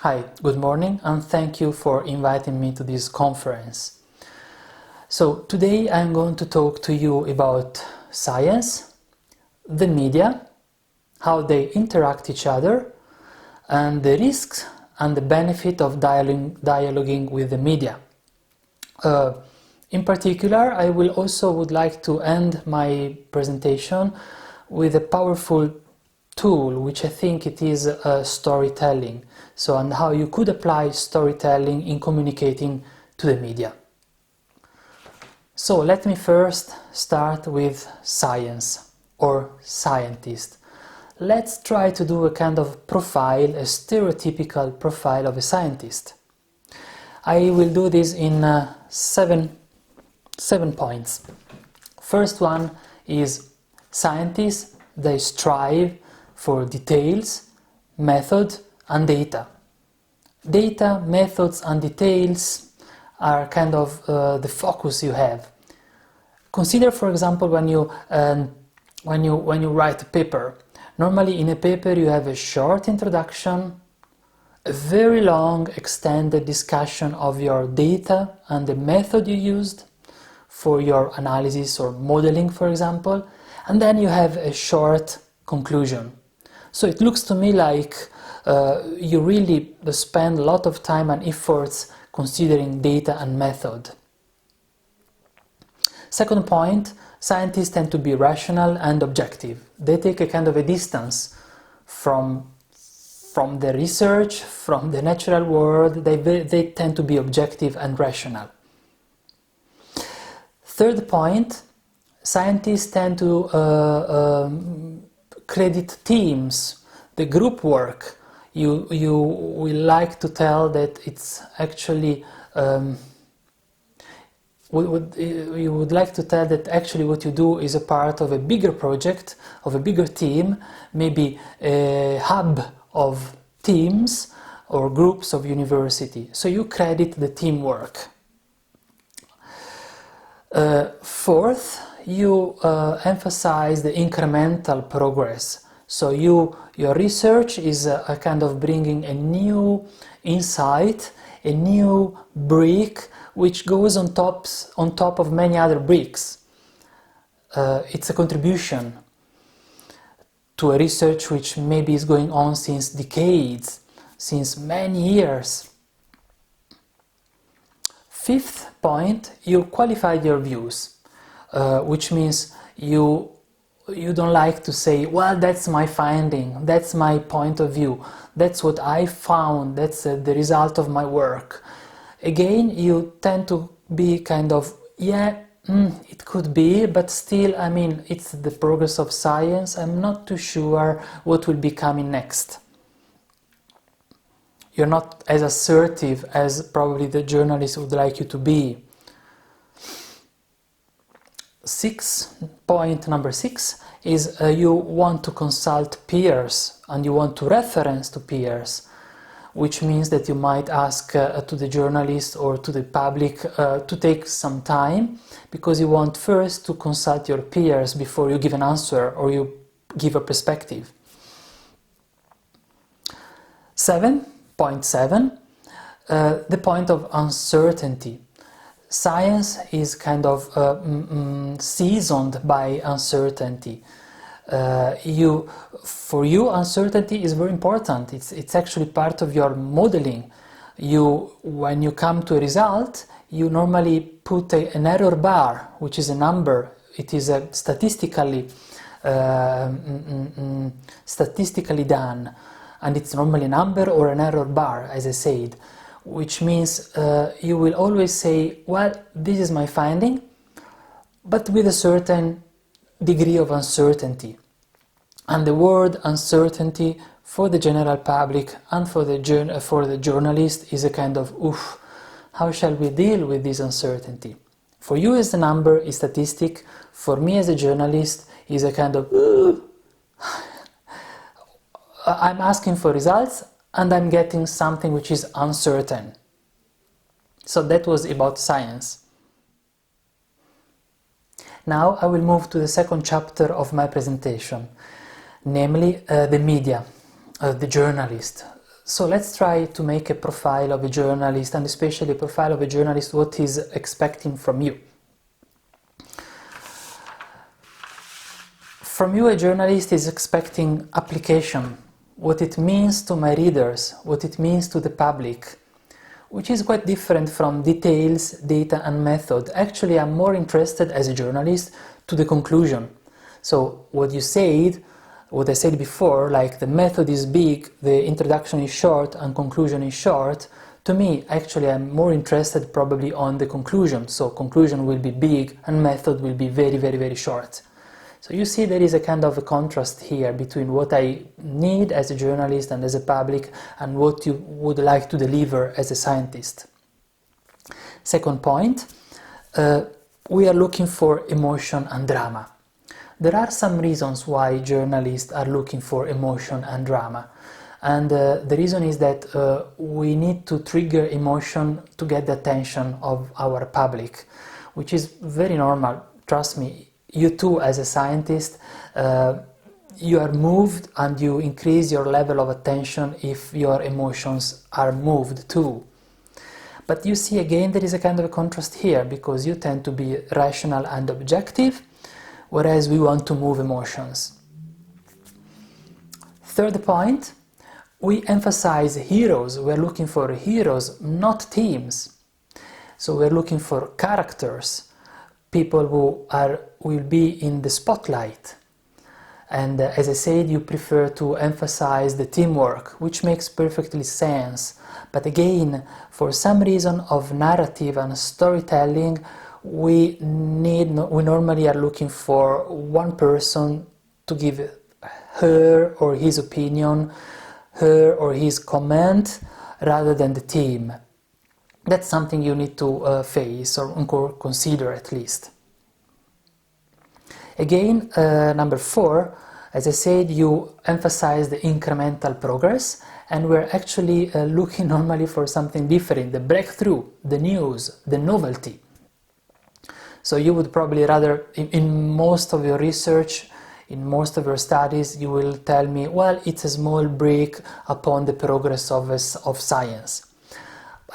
Hi, good morning, and thank you for inviting me to this conference. So today I'm going to talk to you about science, the media, how they interact each other, and the risks and the benefit of dialoguing with the media. In particular, I would like to end my presentation with a powerful tool, which I think it is storytelling. So, and how you could apply storytelling in communicating to the media. So let me first start with science or scientist. Let's try to do a kind of profile, a stereotypical profile of a scientist. I will do this in seven points. First one is scientists, they strive for details, method and data. Data, methods and details are kind of the focus you have. Consider, for example, when you write a paper. Normally in a paper you have a short introduction, a very long extended discussion of your data and the method you used for your analysis or modeling, for example, and then you have a short conclusion. So it looks to me like you really spend a lot of time and efforts considering data and method. Second point, scientists tend to be rational and objective. They take a kind of a distance from the research, from the natural world. They tend to be objective and rational. Third point, scientists tend to credit teams, the group work. You will like to tell that it's actually you would like to tell that actually what you do is a part of a bigger project, of a bigger team, maybe a hub of teams or groups of university. So you credit the teamwork. Fourth, you emphasize the incremental progress. So your research is a kind of bringing a new insight, a new brick which goes on top of many other bricks. It's a contribution to a research which maybe is going on since decades, since many years. Fifth point, you qualified your views, which means you don't like to say, well, that's my finding, that's my point of view, that's what I found, that's the result of my work. Again, you tend to be kind of, it could be, but still, I mean, it's the progress of science, I'm not too sure what will be coming next. You're not as assertive as probably the journalist would like you to be. Number six is you want to consult peers and you want to reference to peers, which means that you might ask to the journalist or to the public to take some time, because you want first to consult your peers before you give an answer or you give a perspective. 7.7, the point of uncertainty. Science is kind of seasoned by uncertainty. For you, uncertainty is very important. It's actually part of your modeling. When you come to a result, you normally put an error bar, which is a number. It is statistically done, and it's normally a number or an error bar, as I said, which means you will always say, well, this is my finding, but with a certain degree of uncertainty. And the word uncertainty for the general public and for the journalist is a kind of, oof, how shall we deal with this uncertainty? For you as a number is statistic, for me as a journalist is a kind of, I'm asking for results and I'm getting something which is uncertain. So that was about science. Now I will move to the second chapter of my presentation, namely the media, the journalist, So let's try to make a profile of a journalist, and especially a profile of a journalist, what he's expecting from you. From you, a journalist is expecting application, what it means to my readers, what it means to the public, which is quite different from details, data and method. Actually, I'm more interested as a journalist to the conclusion. So what you said, what I said before, like the method is big, the introduction is short and conclusion is short, to me, actually, I'm more interested probably on the conclusion. So conclusion will be big and method will be very, very, very short. So you see there is a kind of a contrast here between what I need as a journalist and as a public and what you would like to deliver as a scientist. Second point, we are looking for emotion and drama. There are some reasons why journalists are looking for emotion and drama. And the reason is that we need to trigger emotion to get the attention of our public, which is very normal, trust me. You too, as a scientist, you are moved and you increase your level of attention if your emotions are moved too. But you see, again, there is a kind of a contrast here, because you tend to be rational and objective, whereas we want to move emotions. Third point, we emphasize heroes. We're looking for heroes, not teams. So we're looking for characters, people who will be in the spotlight. And as I said, you prefer to emphasize the teamwork, which makes perfectly sense. But again, for some reason of narrative and storytelling, we normally are looking for one person to give her or his opinion, her or his comment, rather than the team. That's something you need to face or consider at least. Again, number 4, as I said, you emphasize the incremental progress, and we're actually looking normally for something different, the breakthrough, the news, the novelty. So you would probably rather, in most of your research, in most of your studies, you will tell me, well, it's a small break upon the progress of science.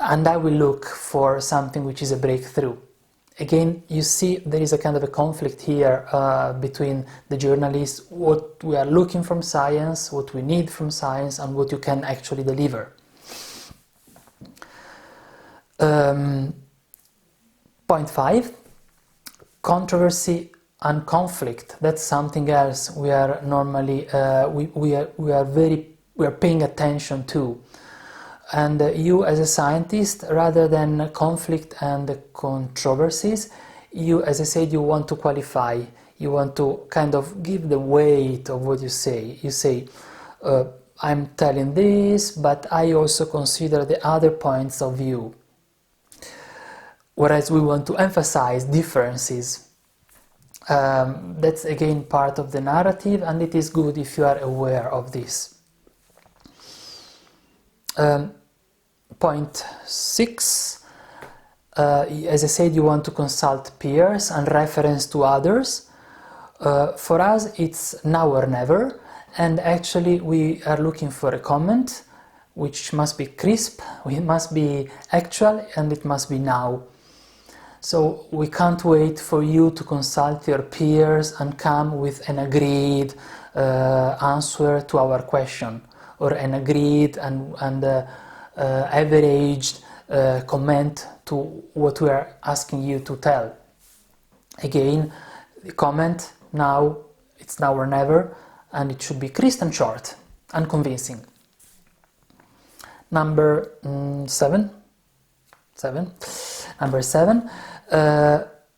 And I will look for something which is a breakthrough. Again, you see there is a kind of a conflict here between the journalists, what we are looking from science, what we need from science, and what you can actually deliver. Point 5, controversy and conflict. That's something else we are normally we are paying attention to. And you, as a scientist, rather than conflict and controversies, you, as I said, you want to qualify. You want to kind of give the weight of what you say. You say, I'm telling this, but I also consider the other points of view. Whereas we want to emphasize differences. That's again part of the narrative, and it is good if you are aware of this. Point 6, as I said, you want to consult peers and reference to others. For us, it's now or never, and actually we are looking for a comment which must be crisp, it must be actual, and it must be now. So we can't wait for you to consult your peers and come with an agreed answer to our question, or an agreed and averaged comment to what we are asking you to tell. Again, the comment now, it's now or never, and it should be crisp and short and convincing. Number 7. Number 7,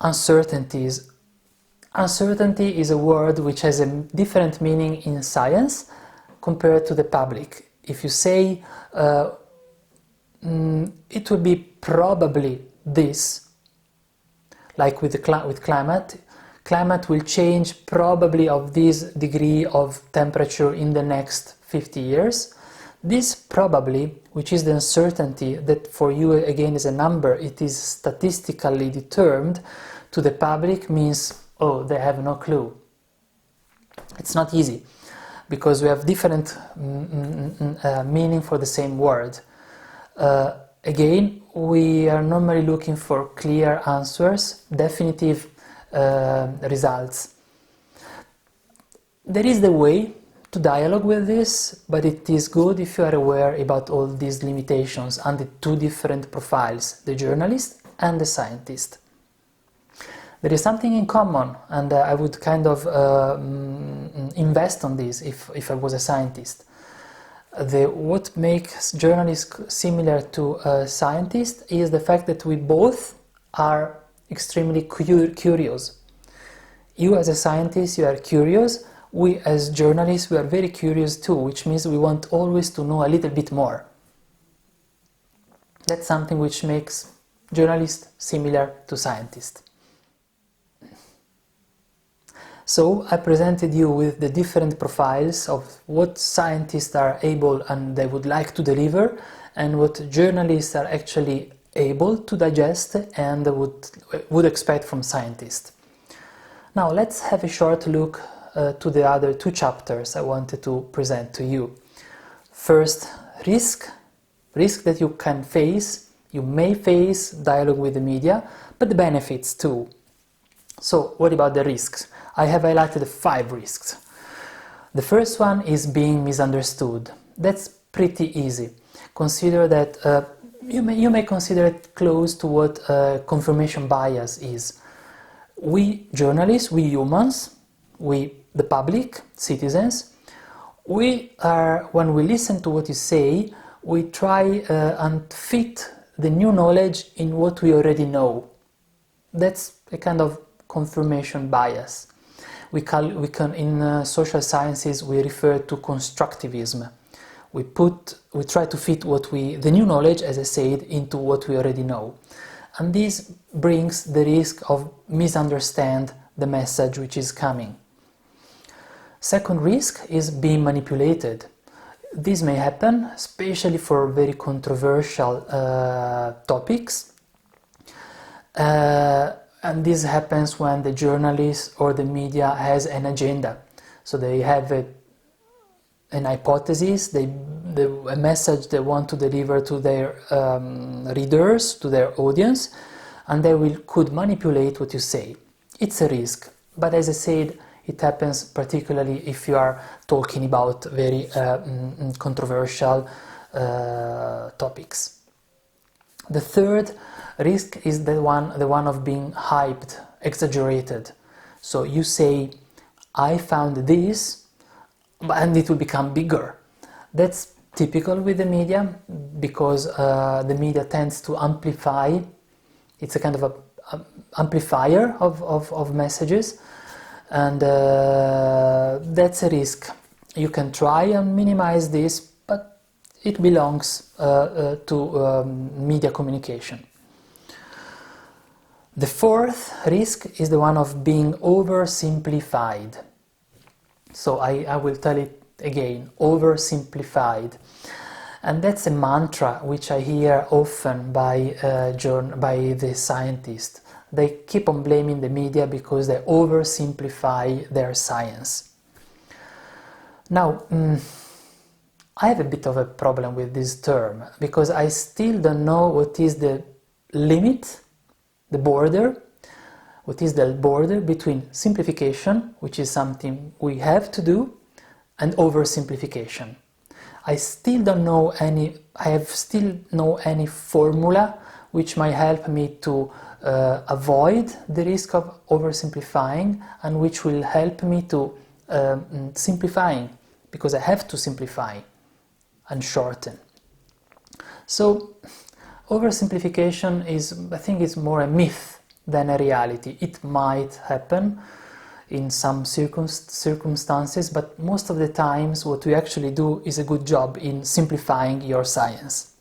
uncertainties. Uncertainty is a word which has a different meaning in science compared to the public. If you say it will be probably this, like with climate will change probably of this degree of temperature in the next 50 years. This probably, which is the uncertainty that for you again is a number, it is statistically determined, to the public means, oh, they have no clue. It's not easy. because we have different meaning for the same word. Again, we are normally looking for clear answers, definitive results. There is the way to dialogue with this, but it is good if you are aware about all these limitations and the two different profiles, the journalist and the scientist. There is something in common, and I would kind of invest on this if I was a scientist. What makes journalists similar to scientists is the fact that we both are extremely curious. You as a scientist, you are curious. We as journalists, we are very curious too, which means we want always to know a little bit more. That's something which makes journalists similar to scientists. So I presented you with the different profiles of what scientists are able and they would like to deliver, and what journalists are actually able to digest and would expect from scientists. Now let's have a short look to the other two chapters I wanted to present to you. First, risk that you can face, you may face dialogue with the media, but the benefits too. So what about the risks? I have highlighted 5 risks. The first one is being misunderstood. That's pretty easy. Consider that you may consider it close to what confirmation bias is. We journalists, we humans, the public, citizens, when we listen to what you say, we try and fit the new knowledge in what we already know. That's a kind of confirmation bias. We can in social sciences we refer to constructivism. We try to fit the new knowledge, as I said, into what we already know, and this brings the risk of misunderstand the message which is coming. Second risk is being manipulated. This may happen, especially for very controversial topics. And this happens when the journalist or the media has an agenda. So they have an hypothesis, a message they want to deliver to their readers, to their audience, and they could manipulate what you say. It's a risk, but as I said, it happens particularly if you are talking about very controversial topics. The third risk is the one of being hyped, exaggerated. So you say, I found this, and it will become bigger. That's typical with the media, because the media tends to amplify. It's a kind of a amplifier of messages, and that's a risk. You can try and minimize this, but it belongs to media communication. The fourth risk is the one of being oversimplified. So I will tell it again, oversimplified. And that's a mantra which I hear often by the scientists. They keep on blaming the media because they oversimplify their science. Now, I have a bit of a problem with this term, because I still don't know what is the limit, what is the border between simplification, which is something we have to do, and oversimplification. I still don't know any formula which might help me to avoid the risk of oversimplifying, and which will help me to simplifying, because I have to simplify and shorten. So oversimplification I think is more a myth than a reality. It might happen in some circumstances, but most of the times what we actually do is a good job in simplifying your science.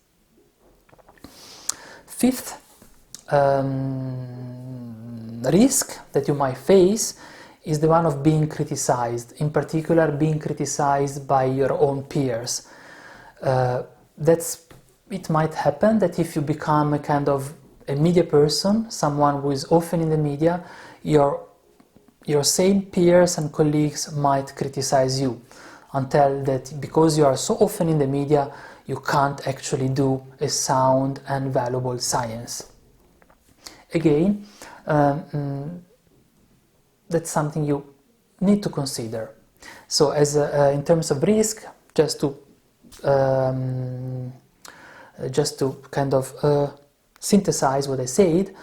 Fifth risk that you might face is the one of being criticized, in particular being criticized by your own peers. It might happen that if you become a kind of a media person, someone who is often in the media, your same peers and colleagues might criticize you. and tell that because you are so often in the media, you can't actually do a sound and valuable science. Again, that's something you need to consider. So as in terms of risk, just to kind of synthesize what I said,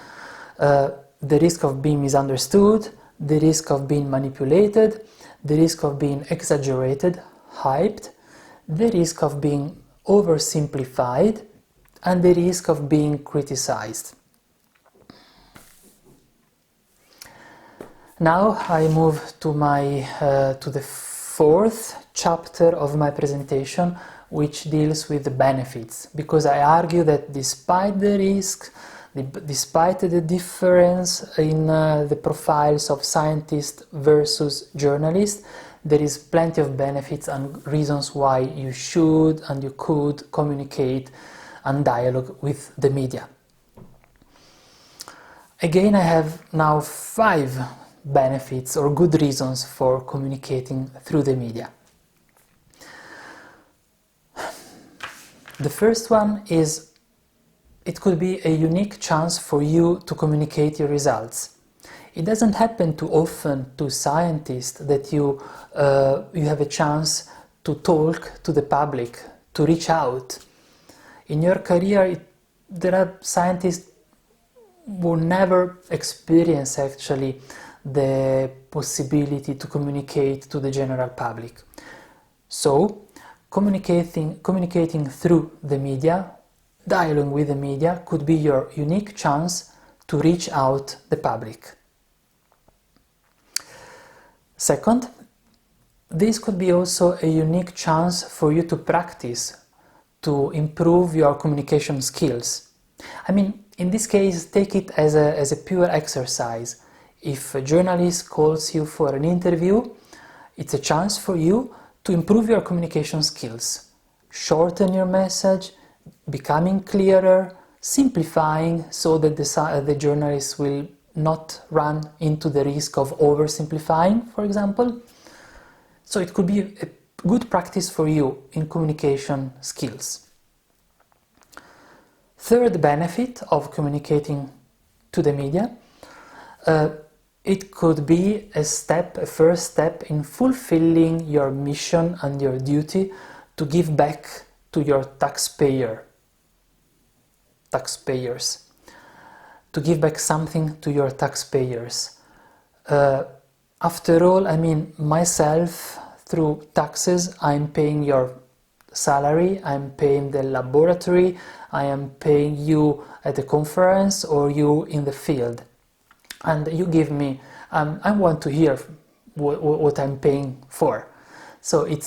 the risk of being misunderstood, the risk of being manipulated, the risk of being exaggerated, hyped, the risk of being oversimplified, and the risk of being criticized. Now I move to the fourth chapter of my presentation, which deals with the benefits, because I argue that despite the risk, despite the difference in the profiles of scientists versus journalists, there is plenty of benefits and reasons why you should and you could communicate and dialogue with the media. Again, I have now 5 benefits or good reasons for communicating through the media. The first one is it could be a unique chance for you to communicate your results. It doesn't happen too often to scientists that you have a chance to talk to the public, to reach out. In your career, there are scientists who never experience actually the possibility to communicate to the general public. So, communicating through the media, dialogue with the media could be your unique chance to reach out the public. Second, this could be also a unique chance for you to practice, to improve your communication skills. I mean, in this case, take it as a pure exercise. If a journalist calls you for an interview, it's a chance for you to improve your communication skills, shorten your message, becoming clearer, simplifying so that the journalist will not run into the risk of oversimplifying, for example. So it could be a good practice for you in communication skills. Third benefit of communicating to the media, it could be a first step in fulfilling your mission and your duty to give back to your taxpayers, to give back something to your taxpayers. After all, I mean, myself, through taxes, I'm paying your salary, I'm paying the laboratory, I am paying you at the conference or you in the field. And you give me, I want to hear what I'm paying for. So it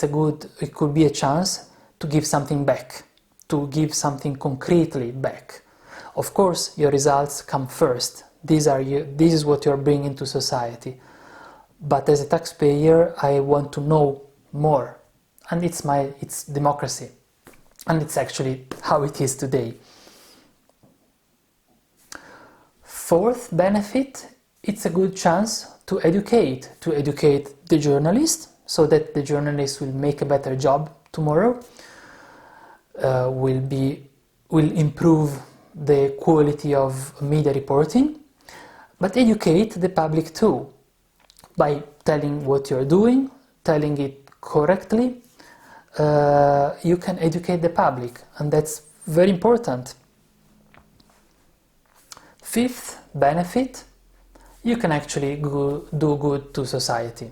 could be a chance to give something back, to give something concretely back. Of course, your results come first. This is what you're bringing to society. But as a taxpayer, I want to know more. And it's democracy. And it's actually how it is today. Fourth benefit, it's a good chance to educate the journalist so that the journalist will make a better job tomorrow, will improve the quality of media reporting, but educate the public too by telling what you're doing, telling it correctly. You can educate the public, and that's very important. Fifth benefit, you can actually do good to society.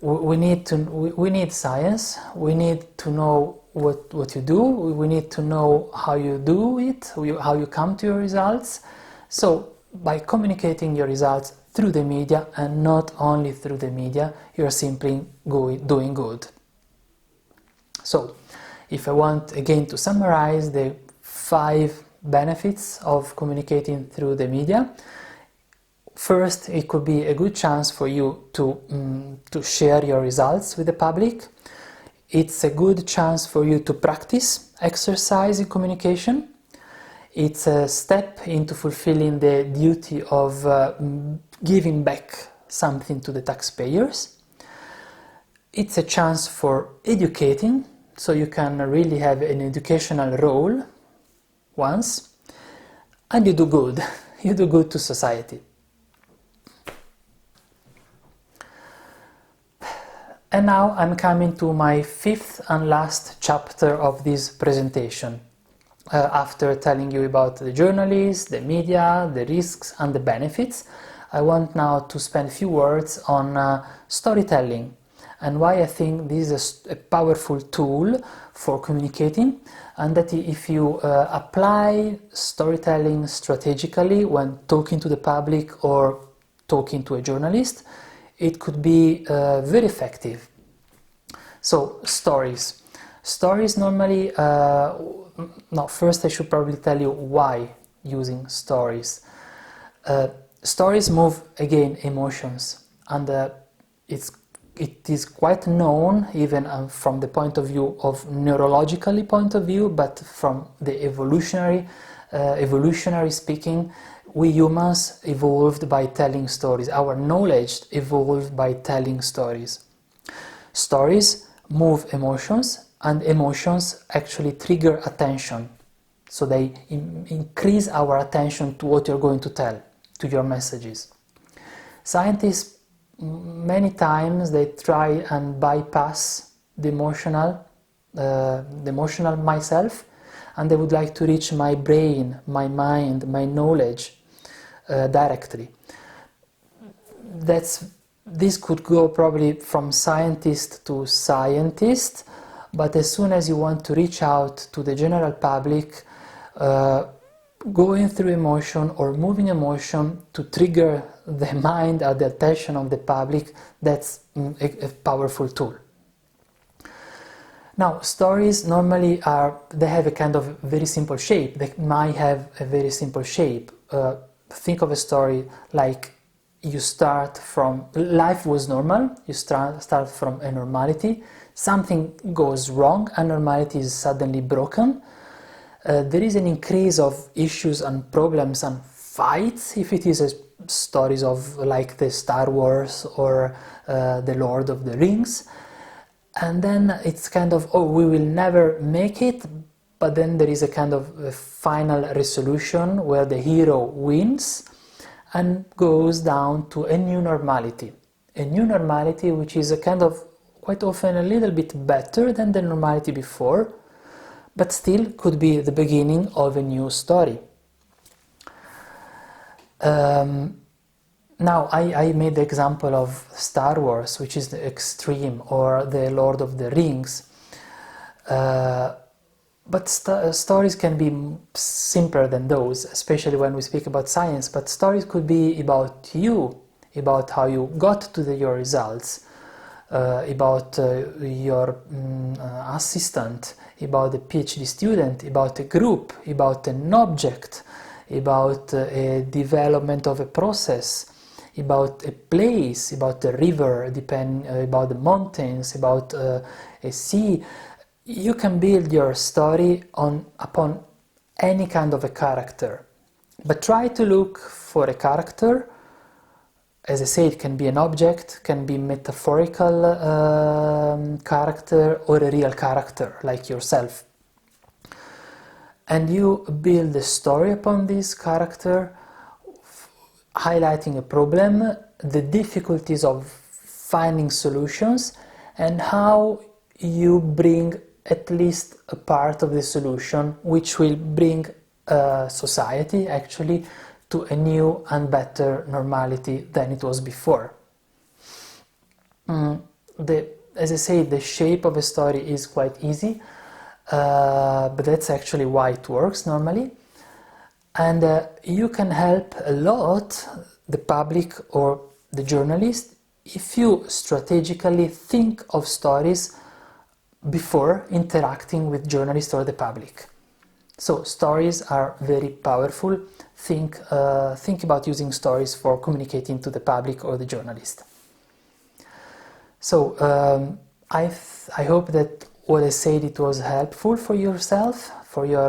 We need science, we need to know what you do, we need to know how you do it, how you come to your results. So by communicating your results through the media and not only through the media, you're simply doing good. So if I want again to summarize the 5 benefits of communicating through the media, first, it could be a good chance for you to share your results with the public. It's a good chance for you to practice exercise in communication. It's a step into fulfilling the duty of giving back something to the taxpayers. it's a chance for educating, so you can really have an educational role once, and you do good. You do good to society. And now I'm coming to my fifth and last chapter of this presentation. After telling you about the journalists, the media, the risks and the benefits, I want now to spend a few words on storytelling and why I think this is a powerful tool for communicating, and that if you apply storytelling strategically when talking to the public or talking to a journalist, it could be very effective. So, stories. Stories normally, first I should probably tell you why using stories. Stories move, again, emotions, and it is quite known, even from the point of view of neurologically point of view, but from the evolutionary speaking, we humans evolved by telling stories. Our knowledge evolved by telling stories. Stories move emotions, and emotions actually trigger attention. So they increase our attention to what you're going to tell, to your messages. Scientists, many times, they try and bypass the emotional myself, and they would like to reach my brain, my mind, my knowledge directly. This could go probably from scientist to scientist, but as soon as you want to reach out to the general public, going through emotion or moving emotion to trigger the mind or the attention of the public, that's a powerful tool. Now, stories normally they have a kind of very simple shape. They might have a very simple shape. Think of a story like you start from, life was normal, you start from a normality, something goes wrong and normality is suddenly broken. There is an increase of issues and problems and fights if it is stories of like the Star Wars or the Lord of the Rings, and then it's kind of, oh, we will never make it, but then there is a kind of a final resolution where the hero wins and goes down to a new normality which is a kind of quite often a little bit better than the normality before, but still could be the beginning of a new story. Now, I made the example of Star Wars, which is the extreme, or the Lord of the Rings. But stories can be simpler than those, especially when we speak about science. But stories could be about you, about how you got to your results, about your assistant, about a PhD student, about a group, about an object, about a development of a process, about a place, about a river, about the mountains, about a sea. You can build your story upon any kind of a character, but try to look for a character. As I say, it can be an object, can be metaphorical character, or a real character like yourself. And you build a story upon this character, highlighting a problem, the difficulties of finding solutions, and how you bring at least a part of the solution, which will bring society actually to a new and better normality than it was before. As I say, the shape of a story is quite easy, but that's actually why it works normally. And you can help a lot the public or the journalist if you strategically think of stories before interacting with journalists or the public. So stories are very powerful. Think about using stories for communicating to the public or the journalist. So I hope that what I said, it was helpful for yourself, for your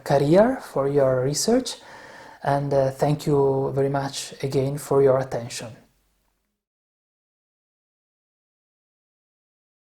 career, for your research, and thank you very much again for your attention.